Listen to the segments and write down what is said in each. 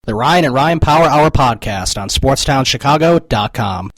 The Ryan and Ryan Power Hour podcast on SportsTownChicago.com.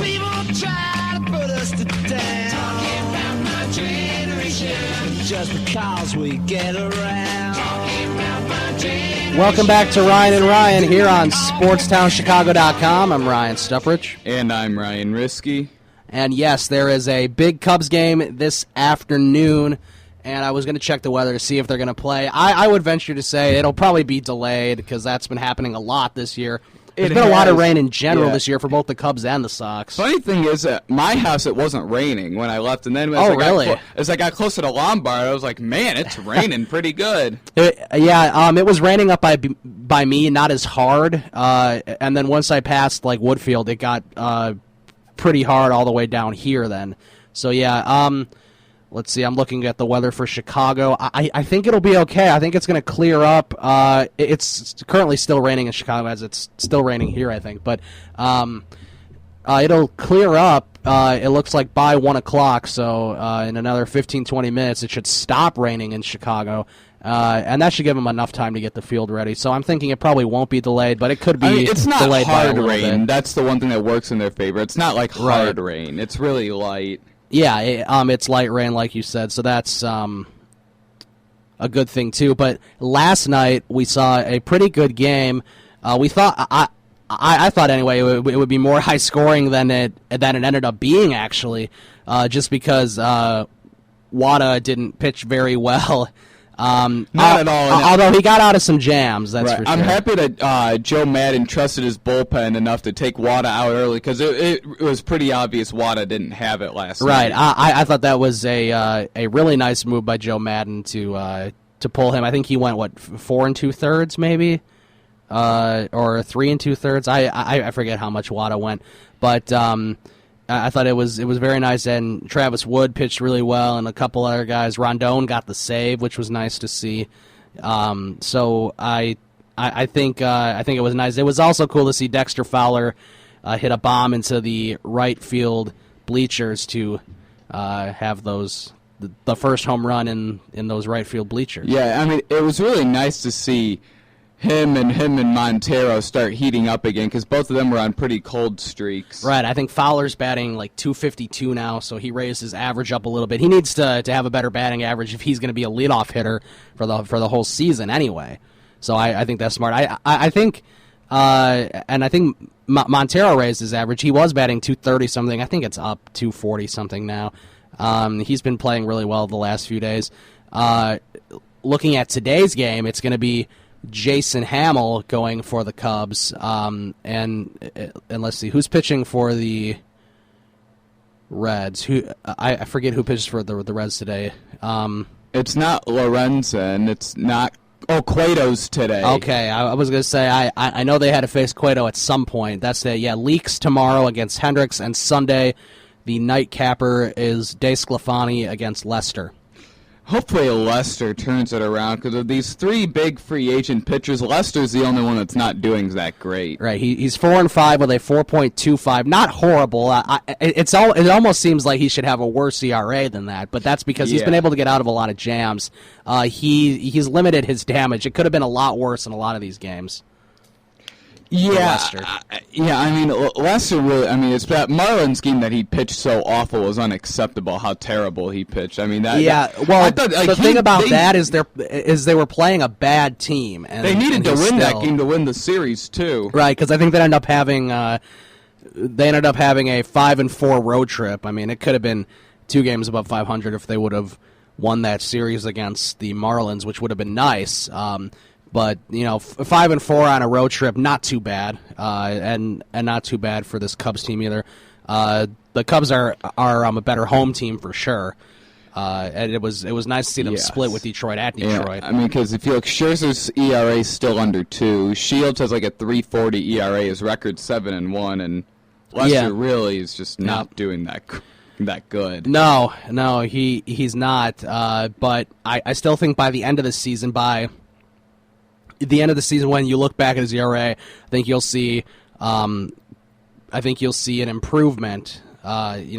People try to put us to down, talking about my generation, just because we get around, talking about my generation. Welcome back to Ryan and Ryan here on SportsTownChicago.com. I'm Ryan Stuprich. And I'm Ryan Risky. And yes, there is a big Cubs game this afternoon, and I was going to check the weather to see if they're going to play. I would venture to say it'll probably be delayed because that's been happening a lot this year. There's been a lot of rain in general this year for both the Cubs and the Sox. Funny thing is, at my house, it wasn't raining when I left. And then as I got closer to Lombard, I was like, man, it's raining pretty good. It was raining up by me, not as hard. And then once I passed Woodfield, it got pretty hard all the way down here then. So, let's see. I'm looking at the weather for Chicago. I think it'll be okay. I think it's going to clear up. It's currently still raining in Chicago, as it's still raining here, I think. But it'll clear up, it looks like, by 1 o'clock. So in another 15, 20 minutes, it should stop raining in Chicago. And that should give them enough time to get the field ready. So I'm thinking it probably won't be delayed, but it could be delayed. It's not hard by a little rain. Bit. That's the one thing that works in their favor. It's not like hard rain. It's really light. Yeah, it's light rain, like you said, so that's a good thing too. But last night we saw a pretty good game. We thought I thought anyway it would be more high scoring than it ended up being actually, just because Wada didn't pitch very well. Not at all. Although he got out of some jams, that's for sure. I'm happy that Joe Maddon trusted his bullpen enough to take Wada out early because it was pretty obvious Wada didn't have it last night. Right. I thought that was a really nice move by Joe Maddon to pull him. I think he went 4 2/3 maybe, or 3 2/3. I forget how much Wada went, but I thought it was very nice, and Travis Wood pitched really well, and a couple other guys. Rondon got the save, which was nice to see. So I think it was nice. It was also cool to see Dexter Fowler hit a bomb into the right field bleachers to have the first home run in those right field bleachers. Yeah, I mean, it was really nice to see him and Montero start heating up again because both of them were on pretty cold streaks. Right, I think Fowler's batting like .252 now, so he raised his average up a little bit. He needs to have a better batting average if he's going to be a leadoff hitter for the whole season anyway. So I think that's smart. I think Montero raised his average. He was batting .230 something. I think it's up .240 something now. He's been playing really well the last few days. Looking at today's game, it's going to be Jason Hamill going for the Cubs, and let's see who's pitching for the Reds. I forget who pitches for the Reds today. It's not Lorenzen. It's not. Oh, Cueto's today. Okay, I was gonna say I know they had to face Cueto at some point. That's it. Yeah, Leaks tomorrow against Hendricks, and Sunday the nightcapper is DeSclafani against Lester. Hopefully Lester turns it around because of these three big free agent pitchers. Lester's the only one that's not doing that great. Right, he's 4-5 with a 4.25. Not horrible. It almost seems like he should have a worse ERA than that, but that's because he's been able to get out of a lot of jams. He's limited his damage. It could have been a lot worse in a lot of these games. Lester. I mean, Lester really. I mean, it's that Marlins game that he pitched so awful was unacceptable. How terrible he pitched. I mean, the thing about that is they were playing a bad team, and they needed to win that game to win the series too. Right, because I think they ended up having a 5-4 road trip. I mean, it could have been 2 games above 500 if they would have won that series against the Marlins, which would have been nice. But 5-4 on a road trip, not too bad, and not too bad for this Cubs team either. The Cubs are a better home team for sure, and it was nice to see them split with Detroit at Detroit. Yeah, I mean, because if you look, Scherzer's ERA is still under 2. Shields has like a 3.40 ERA. His record's 7-1, and Lester really is just not doing that good. No, he's not. But I still think by the end of the season, when you look back at his ERA, I think you'll see an improvement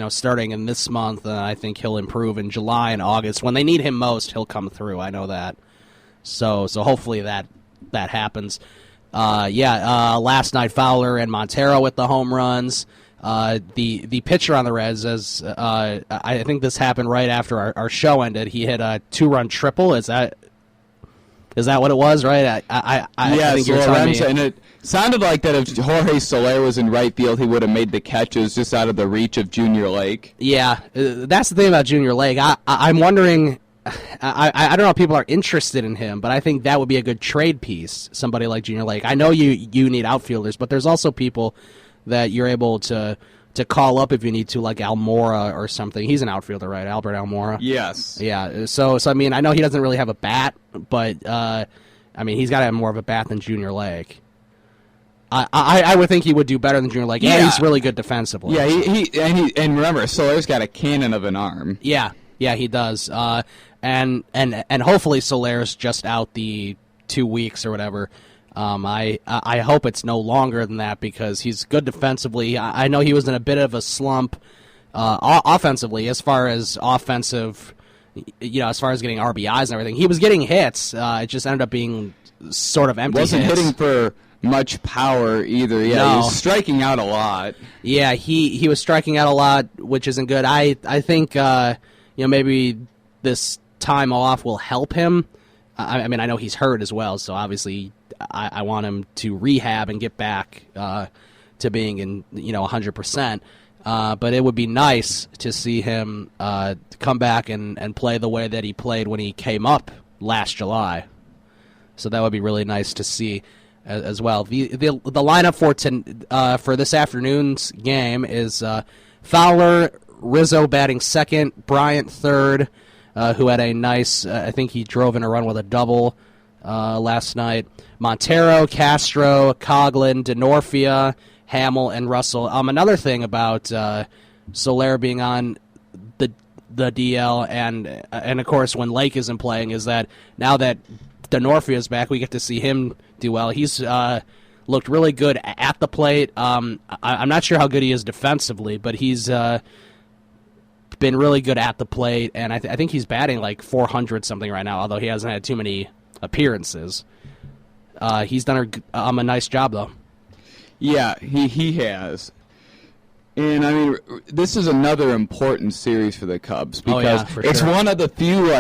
starting in this month, and I think he'll improve in July and August. When they need him most, he'll come through. I know that. So hopefully that happens. Last night Fowler and Montero with the home runs. The pitcher on the Reds, as I think this happened right after our show ended. He hit a 2-run triple. Is that what it was? Right? I think you're telling me. And it sounded like that if Jorge Soler was in right field, he would have made the catches just out of the reach of Junior Lake. Yeah, that's the thing about Junior Lake. I'm wondering. I don't know if people are interested in him, but I think that would be a good trade piece. Somebody like Junior Lake. I know you need outfielders, but there's also people that you're able to call up if you need to, like Almora or something. He's an outfielder, right? Albert Almora. Yes. Yeah. So I mean, I know he doesn't really have a bat, but he's got to have more of a bat than Junior Lake. I would think he would do better than Junior Lake. Yeah, he's really good defensively. Yeah, and remember, Soler's got a cannon of an arm. Yeah, he does. And hopefully Soler's just out the 2 weeks or whatever. I hope it's no longer than that because he's good defensively. I know he was in a bit of a slump offensively as far as offensive, as far as getting RBIs and everything. He was getting hits. It just ended up being sort of empty. Wasn't hits. Hitting for much power either. Yeah, no. He was striking out a lot. Yeah, he was striking out a lot, which isn't good. I think maybe this time off will help him. I know he's hurt as well, so obviously I want him to rehab and get back to being in 100%. But it would be nice to see him come back and play the way that he played when he came up last July. So that would be really nice to see as well. The lineup for this afternoon's game is Fowler, Rizzo batting second, Bryant third, who had a nice, I think he drove in a run with a double last night. Montero, Castro, Coughlin, DeNorfia, Hamill, and Russell. Another thing about Soler being on the DL and of course when Lake isn't playing is that now that DeNorfia is back, we get to see him do well. He's looked really good at the plate. I'm not sure how good he is defensively, but he's been really good at the plate, and I think he's batting like 400 something right now, although he hasn't had too many appearances. He's done a nice job, though. Yeah, he has. And, this is another important series for the Cubs because it's one of the few,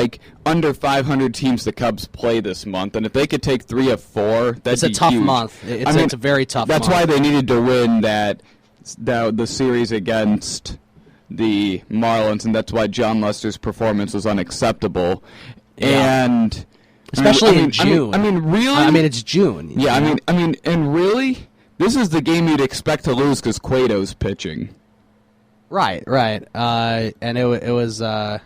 under 500 teams the Cubs play this month. And if they could take 3 of 4, that's a tough month. It's a very tough month. That's why they needed to win the series against the Marlins, and that's why John Lester's performance was unacceptable. Yeah. And especially in June. Really? It's June. Yeah, and really, this is the game you'd expect to lose because Cueto's pitching. Right. And it was an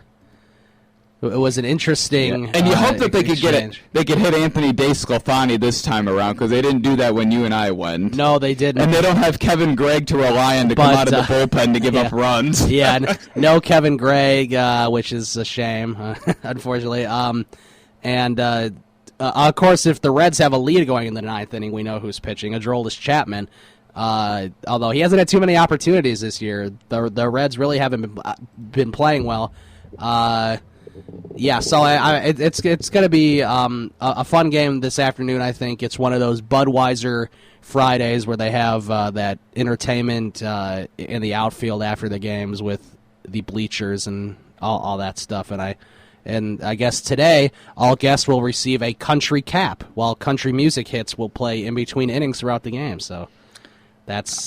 interesting. Yeah. And you hope that they could exchange. They could hit Anthony DeSclafani this time around because they didn't do that when you and I went. No, they didn't. And they don't have Kevin Gregg to rely on to come out of the bullpen to give up runs. Yeah, no Kevin Gregg, which is a shame, unfortunately. And of course, if the Reds have a lead going in the 9th inning, we know who's pitching. Aroldis Chapman. Although he hasn't had too many opportunities this year, the Reds really haven't been playing well. Yeah, so it's going to be a fun game this afternoon. I think it's one of those Budweiser Fridays where they have that entertainment in the outfield after the games with the bleachers and all that stuff. And I guess today all guests will receive a country cap, while country music hits will play in between innings throughout the game. So.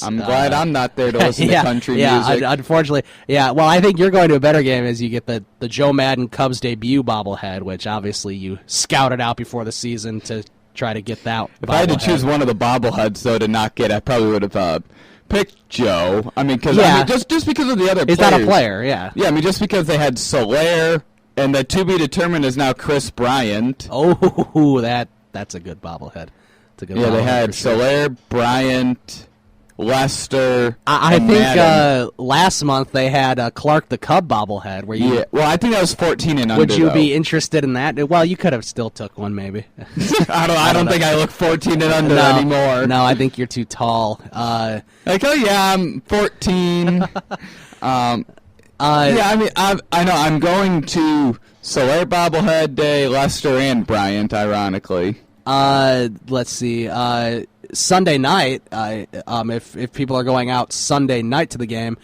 I'm glad I'm not there to listen to country music. Yeah, unfortunately. Yeah, well, I think you're going to a better game as you get the Joe Madden Cubs debut bobblehead, which obviously you scouted out before the season to try to get that. If I had to choose one of the bobbleheads, though, to not get, I probably would have picked Joe. Just because of the other players. He's not a player, yeah. Yeah, just because they had Soler, and the to be determined is now Chris Bryant. Oh, that's a good bobblehead. It's a good bobblehead. They had Soler, Bryant. Lester. I think last month they had Clark the Cub bobblehead. Where you? Yeah, well, I think that was 14 and under. Would you though. be interested in that? Well, you could have still took one, maybe. I don't think I look 14 and under anymore. No, I think you're too tall. Oh yeah, I'm 14. Yeah, I mean, I know I'm going to Soler bobblehead day, Lester and Bryant, ironically. Let's see. Sunday night, if people are going out Sunday night to the game,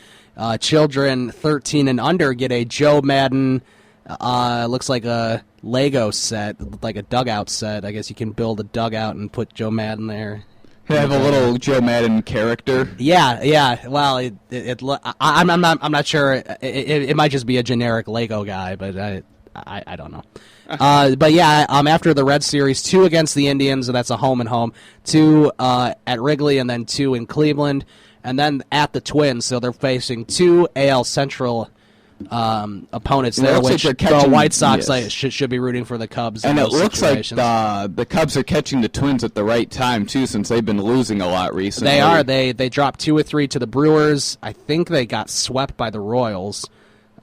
children 13 and under get a Joe Madden, looks like a Lego set, like a dugout set. I guess you can build a dugout and put Joe Madden there. Have a little Joe Madden character. Yeah. Well, I'm not sure. It might just be a generic Lego guy, but I don't know. But yeah, after the Red Series, 2 against the Indians, and that's a home and home. 2 at Wrigley, and then 2 in Cleveland, and then at the Twins. So they're facing 2 AL Central opponents there, which the White Sox should be rooting for the Cubs. And in it those looks situations. like the Cubs are catching the Twins at the right time too, since they've been losing a lot recently. They are. They dropped 2 or 3 to the Brewers. I think they got swept by the Royals.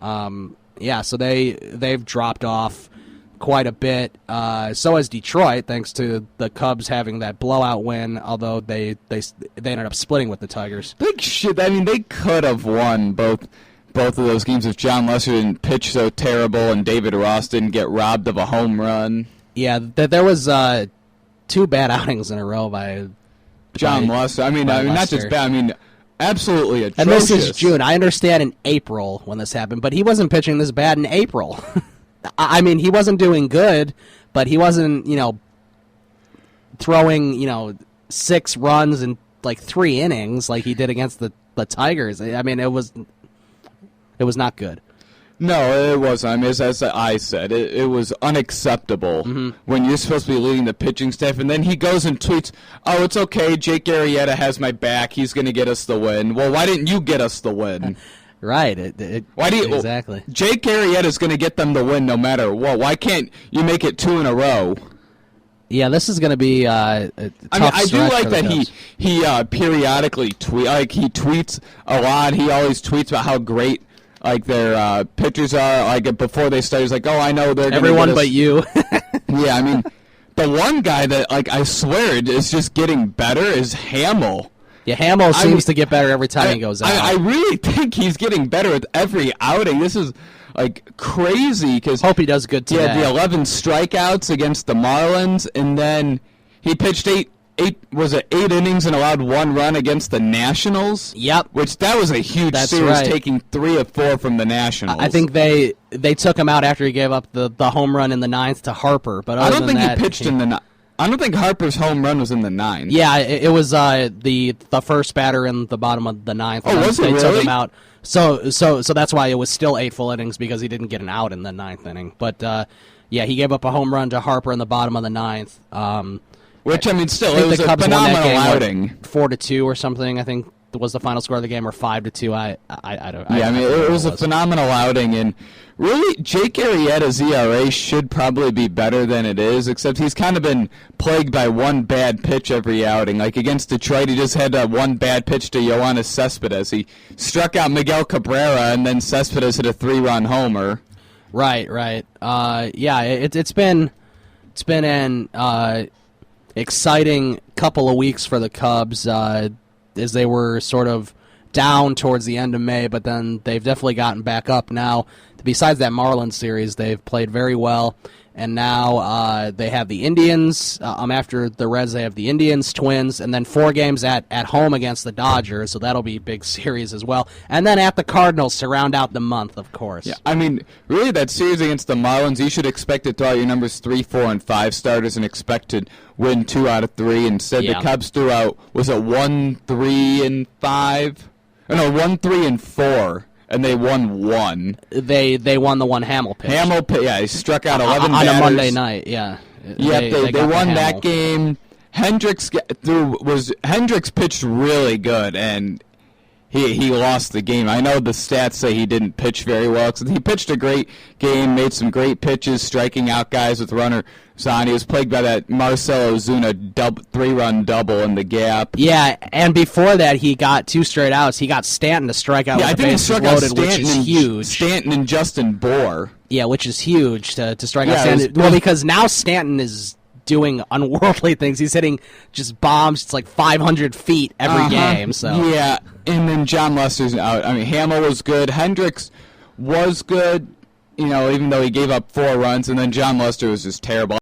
So they've dropped off quite a bit. So has Detroit, thanks to the Cubs having that blowout win. Although they ended up splitting with the Tigers. They could have won both of those games if John Lester didn't pitch so terrible and David Ross didn't get robbed of a home run. Yeah, there was 2 bad outings in a row by John Lester. I mean, not just bad. I mean, absolutely atrocious. And this is June. I understand in April when this happened, but he wasn't pitching this bad in April. I mean, he wasn't doing good, but he wasn't, throwing, 6 runs in like 3 innings like he did against the Tigers. I mean, it was not good. No, it wasn't. I mean, as I said, it was unacceptable when you're supposed to be leading the pitching staff, and then he goes and tweets, "Oh, it's okay, Jake Arrieta has my back. He's going to get us the win." Well, why didn't you get us the win? Right. Why do you exactly? Jake Arrieta is going to get them the win no matter what. Why can't you make it 2 in a row? Yeah, this is going to be a tough I do like that Cubs. he periodically he tweets a lot. He always tweets about how great their pitchers are. Before they start, he's like, "Oh, I know they're everyone but you." Yeah, I mean, the one guy that I swear is just getting better is Hamill. Yeah, Hamill seems to get better every time he goes out. I really think he's getting better with every outing. This is crazy because hope he does good today. Yeah, the 11 strikeouts against the Marlins, and then he pitched 8 innings and allowed 1 run against the Nationals? Yep. Which that was a huge series, taking 3 of 4 from the Nationals. I think they took him out after he gave up the home run in the 9th to Harper. But I don't think he pitched in the. I don't think Harper's home run was in the 9th. Yeah, it was the first batter in the bottom of the 9th. Oh, was it really? They took him out. So that's why it was still 8 full innings, because he didn't get an out in the 9th inning. But yeah, he gave up a home run to Harper in the bottom of the 9th. Which, I mean, still, it was a phenomenal outing. 4-2 or something, I think, was the final score of the game, or 5-2. I don't. Yeah, I mean, it was a phenomenal outing, and really, Jake Arrieta's ERA should probably be better than it is, except he's kind of been plagued by 1 bad pitch every outing. Like against Detroit, he just had 1 bad pitch to Yoenis Cespedes. He struck out Miguel Cabrera, and then Cespedes hit a 3-run homer. Right. Yeah, it's been an exciting couple of weeks for the Cubs, as they were sort of down towards the end of May, but then they've definitely gotten back up now. Besides that Marlins series, they've played very well, and now they have the Indians. After the Reds, they have the Indians, Twins, and then 4 games at home against the Dodgers, so that'll be a big series as well. And then at the Cardinals to round out the month, of course. Yeah, I mean, really, that series against the Marlins, you should expect to throw out your numbers 3, 4, and 5 starters and expect to win 2 out of 3. Instead, the Cubs threw out, was it 1, 3, and 5? No, 1, 3, and 4. And they won 1. They won the one Hamill pitch. He struck out 11 batters. On a Monday night, yeah. They won that game. Hendricks pitched really good, and he lost the game. I know the stats say he didn't pitch very well. He pitched a great game, made some great pitches, striking out guys with runners on. He was plagued by that Marcell Ozuna 3-run double in the gap. Yeah, and before that, he got 2 straight outs. He got Stanton to strike out with the bases loaded, which is huge. Stanton and Justin Bour. Yeah, which is huge to strike out Stanton. Well, because now Stanton is doing unworldly things. He's hitting just bombs. It's like 500 feet every game. So yeah, and then John Lester's out. I mean, Hamill was good. Hendricks was good, even though he gave up 4 runs, and then John Lester was just terrible.